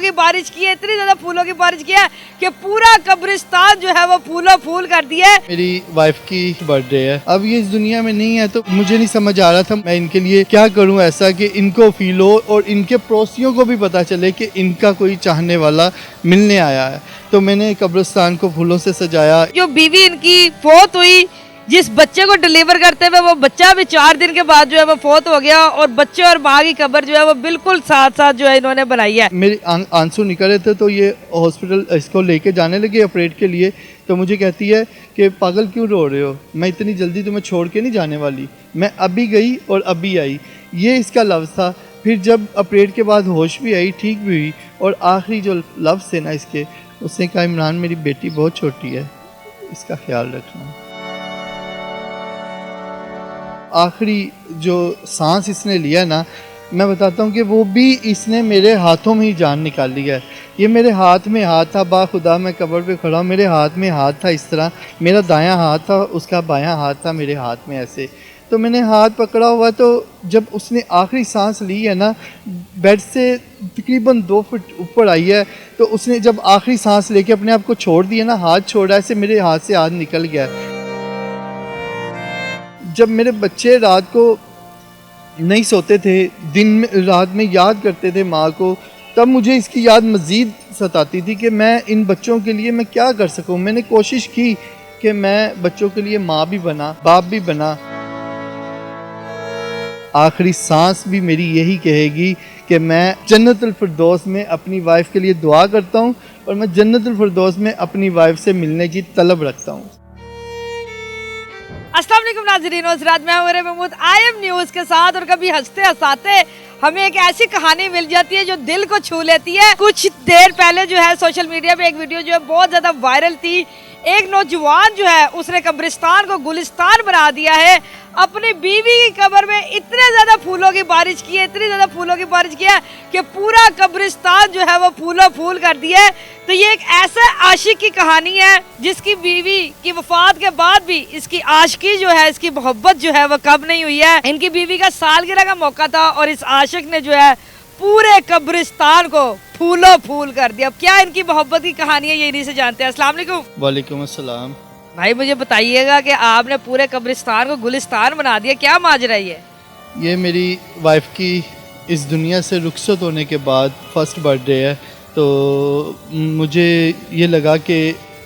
की बारिश की है, इतनी ज्यादा फूलों की बारिश की है कि पूरा कब्रिस्तान जो है वो फूलों फूल कर दिया है। मेरी वाइफ की बर्थडे है, अब ये इस दुनिया में नहीं है तो मुझे नहीं समझ आ रहा था मैं इनके लिए क्या करूं ऐसा कि इनको फील हो और इनके पड़ोसियों को भी पता चले कि इनका कोई चाहने वाला मिलने आया है। तो मैंने कब्रिस्तान को फूलों से सजाया। जो बीवी इनकी फौत हुई, जिस बच्चे को डिलीवर करते हुए वो बच्चा भी 4 दिन के बाद जो है वो फौत हो गया और बच्चे और माँ की कब्र जो है वो बिल्कुल साथ साथ जो है इन्होंने बनाई है। मेरे आंसू निकल रहे थे तो ये हॉस्पिटल इसको लेके जाने लगे ऑपरेट के लिए। तो मुझे कहती है कि पागल क्यों रो रहे हो, मैं इतनी जल्दी तुम्हें छोड़ के नहीं जाने वाली, मैं अभी गई और अभी आई। ये इसका लफ्ज़ था। फिर जब ऑपरेट के बाद होश भी आई, ठीक भी हुई, और आखिरी जो लफ्ज़ थे ना इसके, उसने कहा इमरान मेरी बेटी बहुत छोटी है, इसका ख्याल रखना। आखिरी जो सांस इसने लिया ना, मैं बताता हूँ कि वो भी इसने मेरे हाथों में ही जान निकाली है। ये मेरे हाथ में हाथ था, बाखुदा मैं कब्र पे खड़ा हूँ, मेरे हाथ में हाथ था इस तरह, मेरा दायां हाथ था, उसका बायां हाथ था मेरे हाथ में ऐसे। तो मैंने हाथ पकड़ा हुआ, तो जब उसने आखिरी सांस ली है ना, बेड से तकरीबन 2 फुट ऊपर आई है, तो उसने जब आखिरी सांस लेके अपने आप को छोड़ दिया ना, हाथ छोड़ा ऐसे, मेरे हाथ से हाथ निकल गया। जब मेरे बच्चे रात को नहीं सोते थे, दिन में रात में याद करते थे माँ को, तब मुझे इसकी याद मज़ीद सताती थी कि मैं इन बच्चों के लिए मैं क्या कर सकूँ। मैंने कोशिश की कि मैं बच्चों के लिए माँ भी बना, बाप भी बना। आखिरी सांस भी मेरी यही कहेगी कि मैं जन्नतुल फिरदौस में अपनी वाइफ के लिए दुआ करता हूँ और मैं जन्नतुल फिरदौस में अपनी वाइफ से मिलने की तलब रखता हूँ। अस्सलाम वालेकुम नाज़रीन, रात में हमारे महमूद IM न्यूज़ के साथ। और कभी हंसते हंसाते हमें एक ऐसी कहानी मिल जाती है जो दिल को छू लेती है। कुछ देर पहले जो है सोशल मीडिया पे एक वीडियो जो है बहुत ज़्यादा वायरल थी। एक नौजवान जो है उसने कब्रिस्तान को गुलिस्तान बना दिया है। अपनी बीवी की कब्र में इतने ज़्यादा फूलों की बारिश की है, इतनी ज़्यादा फूलों की बारिश की है कि पूरा कब्रिस्तान जो है वो फूलों फूल कर दिया है। तो ये एक ऐसा आशिक की कहानी है जिसकी बीवी की वफात के बाद भी इसकी आशिकी जो है, इसकी मोहब्बत जो है वो कब नहीं हुई है। इनकी बीवी का सालगिरह का मौका था और इस आशिक ने जो है पूरे कब्रिस्तान को फूलों फूल कर दिया। अब क्या इनकी मोहब्बत की कहानी है, ये इन्हीं से जानते हैं। अस्सलाम वालेकुम। वालेकुम अस्सलाम। भाई मुझे बताइएगा कि आपने पूरे कब्रिस्तान को गुलिस्तान बना दिया, क्या माजरा ये मेरी वाइफ की इस दुनिया से रुखसत होने के बाद फर्स्ट बर्थडे है। तो मुझे ये लगा कि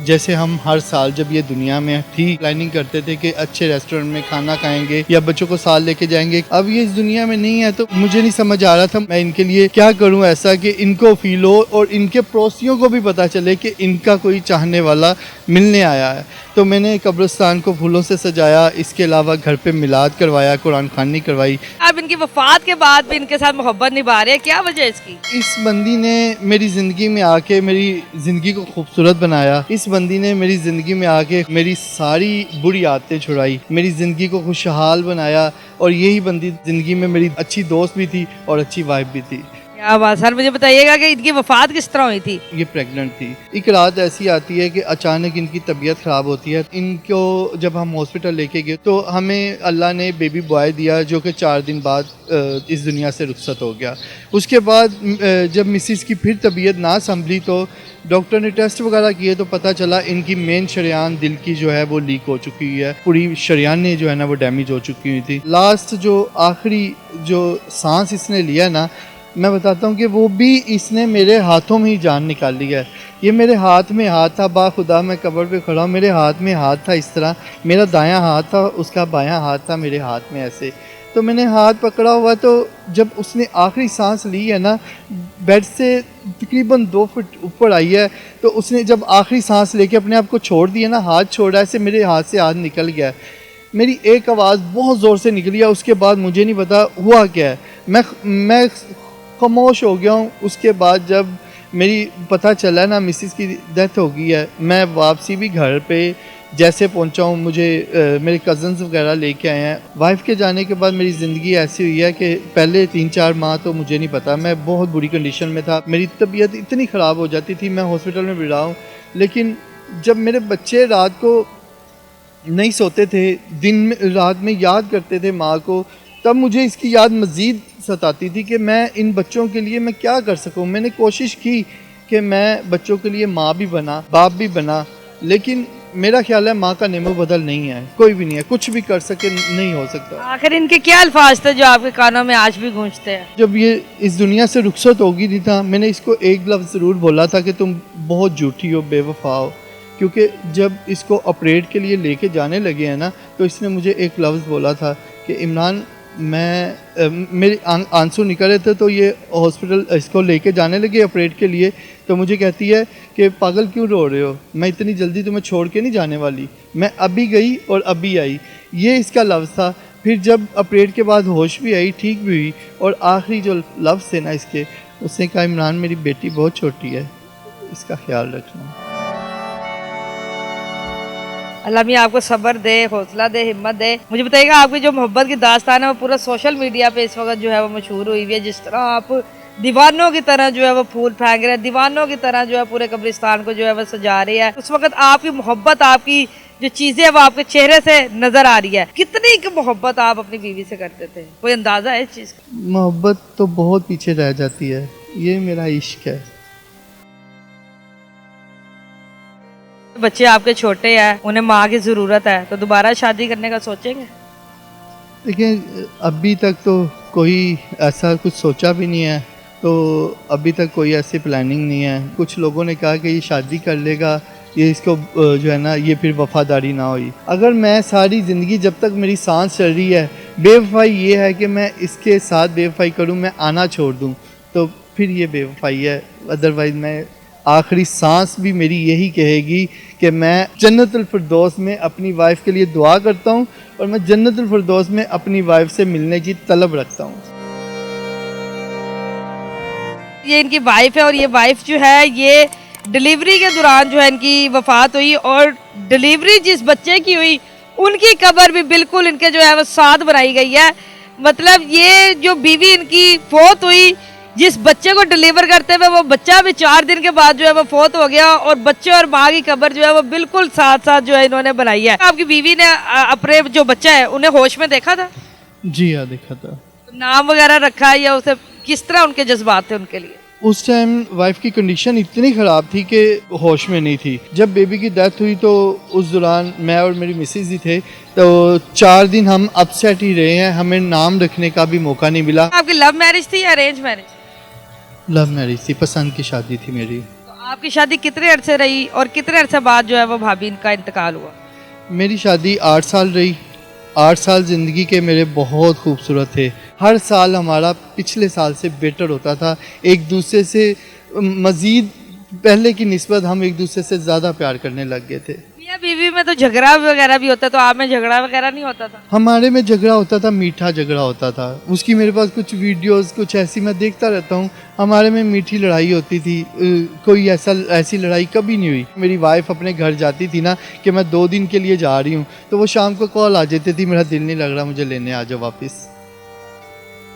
जैसे हम हर साल जब ये दुनिया में थी प्लानिंग करते थे कि अच्छे रेस्टोरेंट में खाना खाएंगे या बच्चों को साथ लेके जाएंगे, अब ये इस दुनिया में नहीं है तो मुझे नहीं समझ आ रहा था मैं इनके लिए क्या करूं ऐसा कि इनको फील हो और इनके पड़ोसियों को भी पता चले कि इनका कोई चाहने वाला मिलने आया है। तो मैंने कब्रिस्तान को फूलों से सजाया, इसके अलावा घर पे मिलाद करवाया, कुरान खानी करवाई। अब इनकी वफात के बाद भी इनके साथ मोहब्बत निभा रहे हैं, क्या वजह है इसकी? इस बंदी ने मेरी ज़िंदगी में आके मेरी ज़िंदगी को खूबसूरत बनाया। इस बंदी ने मेरी ज़िंदगी में आके मेरी सारी बुरी आदतें छुड़ाई, मेरी ज़िंदगी को खुशहाल बनाया। और यही बंदी ज़िंदगी में मेरी अच्छी दोस्त भी थी और अच्छी वाइफ भी थी। क्या बात। सर मुझे बताइएगा कि इनकी वफात किस तरह हुई थी? ये प्रेग्नेंट थी। एक रात ऐसी आती है कि अचानक इनकी तबीयत ख़राब होती है। इनको जब हम हॉस्पिटल लेके गए तो हमें अल्लाह ने बेबी बॉय दिया जो कि 4 दिन बाद इस दुनिया से रुखसत हो गया। उसके बाद जब मिसिस की फिर तबीयत ना संभली तो डॉक्टर ने टेस्ट वगैरह किए तो पता चला इनकी मेन शरियान दिल की जो है वो लीक हो चुकी है, पूरी शरियानें जो है ना वो डैमेज हो चुकी हुई थी। लास्ट जो आखिरी जो सांस इसने लिया ना, मैं बताता हूँ कि वो भी इसने मेरे हाथों में ही जान निकाली है। ये मेरे हाथ में हाथ था, बाखुदा मैं कब्र पे खड़ा हूँ, मेरे हाथ में हाथ था इस तरह, मेरा दायां हाथ था, उसका बायां हाथ था मेरे हाथ में ऐसे। तो मैंने हाथ पकड़ा हुआ, तो जब उसने आखिरी सांस ली है ना, बेड से तकरीबन 2 फुट ऊपर आई है, तो उसने जब आखिरी सांस लेके अपने आप को छोड़ दिया ना, हाथ छोड़ा ऐसे, मेरे हाथ से हाथ निकल गया। मेरी एक आवाज़ बहुत ज़ोर से निकली है, उसके बाद मुझे नहीं पता हुआ क्या है, मैं खामोश हो गया हूँ। उसके बाद जब मेरी पता चला ना मिसिस की डेथ हो गई है, मैं वापसी भी घर पे जैसे पहुँचा हूँ, मुझे मेरे कज़न्स वगैरह लेके आए हैं। वाइफ के जाने के बाद मेरी ज़िंदगी ऐसी हुई है कि पहले 3-4 माह तो मुझे नहीं पता, मैं बहुत बुरी कंडीशन में था, मेरी तबीयत इतनी ख़राब हो जाती थी, मैं हॉस्पिटल में भी रहा हूँ। लेकिन जब मेरे बच्चे रात को नहीं सोते थे, दिन में रात में याद करते थे माँ को, तब मुझे इसकी याद मज़ीद सताती थी कि मैं इन बच्चों के लिए मैं क्या कर सकूं। मैंने कोशिश की कि मैं बच्चों के लिए माँ भी बना, बाप भी बना, लेकिन मेरा ख्याल है माँ का नेमो बदल नहीं है, कोई भी नहीं है, कुछ भी कर सके नहीं हो सकता। आखिर इनके क्या अल्फाज थे जो आपके कानों में आज भी गूंजते हैं? जब ये इस दुनिया से रुखसत होगी नहीं था, मैंने इसको एक लफ्ज़ ज़रूर बोला था कि तुम बहुत झूठी हो, बेवफा हो। क्योंकि जब इसको ऑपरेट के लिए लेके जाने लगे हैं ना, तो इसने मुझे एक लफ्ज़ बोला था कि इमरान, मेरे आंसू निकल रहे थे, तो ये हॉस्पिटल इसको लेके जाने लगे ऑपरेट के लिए, तो मुझे कहती है कि पागल क्यों रो रहे हो, मैं इतनी जल्दी तुम्हें छोड़ के नहीं जाने वाली, मैं अभी गई और अभी आई। ये इसका लफ्ज़ था। फिर जब ऑपरेट के बाद होश भी आई, ठीक भी हुई, और आखिरी जो लफ्ज़ थे ना इसके, उसने कहा इमरान मेरी बेटी बहुत छोटी है, इसका ख्याल रखना। अल्लाह मियां आपको सब्र दे, हौसला दे, हिम्मत दे। मुझे बताइएगा, आपकी जो मोहब्बत की दास्तान है वो पूरा सोशल मीडिया पे इस वक्त जो है वो मशहूर हुई हुई है। जिस तरह आप दीवानों की तरह जो है वो फूल फेंक रहे हैं, दीवानों की तरह जो है पूरे कब्रिस्तान को जो है वो सजा रही है, उस वक्त आपकी मोहब्बत, आपकी जो चीजें है वो आपके चेहरे से नजर आ रही है। कितनी की मोहब्बत आप अपनी बीवी से करते थे, कोई अंदाजा है इस चीज का? मोहब्बत तो बहुत पीछे रह जाती है, ये मेरा इश्क है। बच्चे आपके छोटे हैं, उन्हें माँ की ज़रूरत है, तो दोबारा शादी करने का सोचेंगे? देखिए, अभी तक तो कोई ऐसा कुछ सोचा भी नहीं है, तो अभी तक कोई ऐसी प्लानिंग नहीं है। कुछ लोगों ने कहा कि ये शादी कर लेगा, ये इसको जो है ना, ये फिर वफादारी ना हुई। अगर मैं सारी ज़िंदगी जब तक मेरी सांस चल रही है, बेवफाई ये है कि मैं इसके साथ बेवफाई करूं, मैं आना छोड़ दूं, तो फिर ये बेवफाई है। अदरवाइज़ मैं आखिरी सांस भी मेरी यही कहेगी कि मैं जन्नतुल फिरदौस में अपनी वाइफ के लिए दुआ करता हूँ, और मैं जन्नतुल फिरदौस में अपनी वाइफ से मिलने की तलब रखता हूँ। ये इनकी वाइफ है, और ये वाइफ जो है ये डिलीवरी के दौरान जो है इनकी वफात हुई, और डिलीवरी जिस बच्चे की हुई उनकी कब्र भी बिल्कुल इनके जो है वो साथ बनाई गई है। मतलब ये जो बीवी इनकी फौत हुई, जिस बच्चे को डिलीवर करते हुए वो बच्चा भी 4 दिन के बाद जो है वो फौत हो गया, और बच्चे और माँ की कब्र जो है वो बिल्कुल साथ साथ जो है इन्होंने बनाई है। आपकी बीवी ने अपने जो बच्चा है उन्हें होश में देखा था? जी हाँ, देखा था। नाम वगैरह रखा है, या उसे किस तरह उनके जज्बात थे उनके लिए? उस टाइम वाइफ की कंडीशन इतनी ख़राब थी कि होश में नहीं थी। जब बेबी की डेथ हुई तो उस दौरान मैं और मेरी मिसेज ही थे, तो 4 दिन हम अपसेट ही रहे हैं, हमें नाम रखने का भी मौका नहीं मिला। आपकी लव मैरिज थी या अरेंज मैरिज? लव मैरिज थी, पसंद की शादी थी मेरी। तो आपकी शादी कितने अरसे रही, और कितने अरसे बाद जो है वो भाभी का इंतकाल हुआ? मेरी शादी 8 साल रही। 8 साल ज़िंदगी के मेरे बहुत खूबसूरत थे। हर साल हमारा पिछले साल से बेटर होता था। एक दूसरे से मज़ीद पहले की निस्बत हम एक दूसरे से ज़्यादा प्यार करने लग गए थे। मियां बीवी में तो झगड़ा वगैरह भी होता है, तो आप में झगड़ा वगैरह नहीं होता था? हमारे में झगड़ा होता था, मीठा झगड़ा होता था। उसकी मेरे पास कुछ वीडियोस कुछ ऐसी मैं देखता रहता हूँ। हमारे में मीठी लड़ाई होती थी, कोई ऐसी लड़ाई कभी नहीं हुई। मेरी वाइफ अपने घर जाती थी ना कि मैं 2 दिन के लिए जा रही हूँ, तो वो शाम को कॉल आ जाती थी, मेरा दिल नहीं लग रहा, मुझे लेने आ जाओ वापस।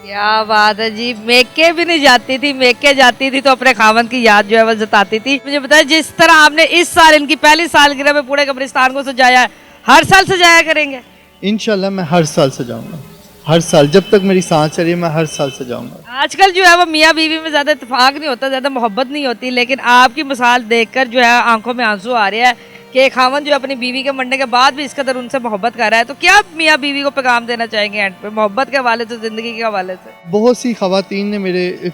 क्या बात है जी। मेके भी नहीं जाती थी, मेके जाती थी तो अपने खामन की याद जो है वो जताती थी। मुझे बताया, जिस तरह आपने इस साल इनकी पहली सालगिरह में पूरे कब्रिस्तान को सजाया है, हर साल सजाया करेंगे? इंशाल्लाह मैं हर साल सजाऊंगा, हर साल जब तक मेरी सांस चली मैं हर साल सजाऊंगा। आजकल जो है वो मियाँ बीवी में ज्यादा इत्तेफाक नहीं होता, ज्यादा मोहब्बत नहीं होती, लेकिन आपकी मिसाल देखकर जो है आंखों में आंसू आ रहे हैं कि खामन जो अपनी बीवी के मरने के बाद भी इस कदर उनसे मोहब्बत कर रहा है। तो क्या आप मियाँ बीवी को पैगाम देना चाहेंगे एंड पे, मोहब्बत के हवाले से, जिंदगी के हवाले से? बहुत सी ख़वातीन ने मेरे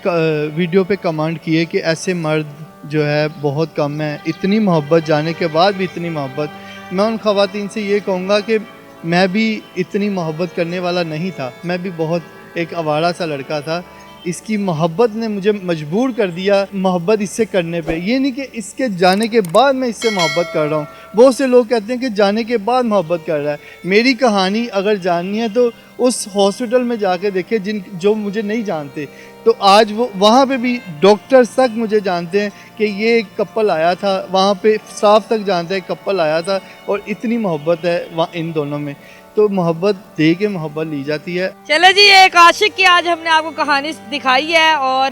वीडियो पे कमेंट किए कि ऐसे मर्द जो है बहुत कम है, इतनी मोहब्बत जाने के बाद भी इतनी मोहब्बत। मैं उन ख़वातीन से ये कहूँगा कि मैं भी इतनी मोहब्बत करने वाला नहीं था, मैं भी बहुत एक आवारा सा लड़का था। इसकी मोहब्बत ने मुझे मजबूर कर दिया मोहब्बत इससे करने पे। ये नहीं कि इसके जाने के बाद मैं इससे मोहब्बत कर रहा हूँ। बहुत से लोग कहते हैं कि जाने के बाद मोहब्बत कर रहा है। मेरी कहानी अगर जाननी है तो उस हॉस्पिटल में जाके देखे जो मुझे नहीं जानते, तो आज वो वहाँ पे भी डॉक्टर्स तक मुझे जानते हैं कि ये एक कपल आया था, वहाँ पे स्टाफ तक जानते हैं कपल आया था, और इतनी मोहब्बत है वहाँ इन दोनों में। तो मोहब्बत दे के मोहब्बत ली जाती है। चले जी, एक आशिक की आज हमने आपको कहानी दिखाई है, और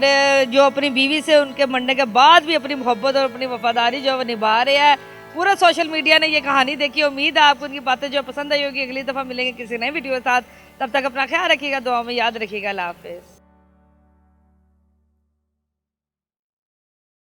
जो अपनी बीवी से उनके मरने के बाद भी अपनी मोहब्बत और अपनी वफादारी जो है वो निभा रहे हैं। पूरा सोशल मीडिया ने ये कहानी देखी। उम्मीद है आपको उनकी बातें जो पसंद आई होगी। अगली दफ़ा मिलेंगे किसी नई वीडियो के साथ, तब तक अपना ख्याल रखिएगा, दुआ में याद रखिएगा। अल्लाह हाफिज़।